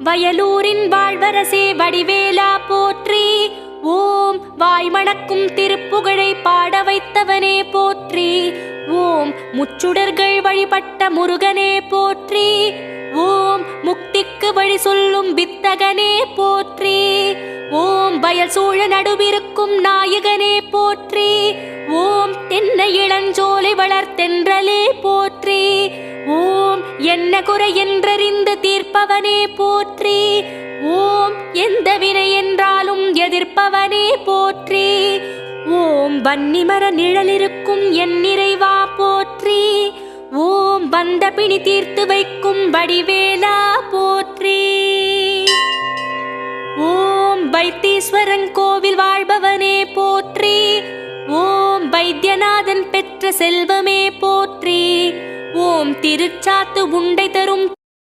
வயலூரின் வாழ்வரசே வடிவேலா போற்றி. ஓம் வாய்மணக்கும் திருப்புகழை பாட வைத்தவனே போற்றி. ஓம் முச்சுடர்கள் வழிபட்ட முருகனே போற்றி. ஓம் முக்திக்கு வழி சொல்லும் வித்தகனே போற்றி. ஓம் வயல் சூழ நடுவிருக்கும் நாயகனே போற்றி. ஓம் தென்னை இளஞ்சோலை வளர்த்தென்றலே போற்றி. ஓம் என்ன குறை என்றறிந்து தீர்ப்பவனே போற்றி. ஓம் எந்த வினை என்றாலும் எதிர்ப்பவனே போற்றி. ஓம் வன்னிமர நிழலிருக்கும் என் நிறைவா போற்றி. ஓம் வந்த பிணி தீர்த்து வைக்கும் வடிவேலா போற்றி. ஓம் வைத்தீஸ்வரன் கோவில் வாழ்பவனே போற்றி. ஓம் வைத்தியநாதன் பெற்ற செல்வமே போற்றி. ஓம் திருச்சாத்து உண்டை தரும்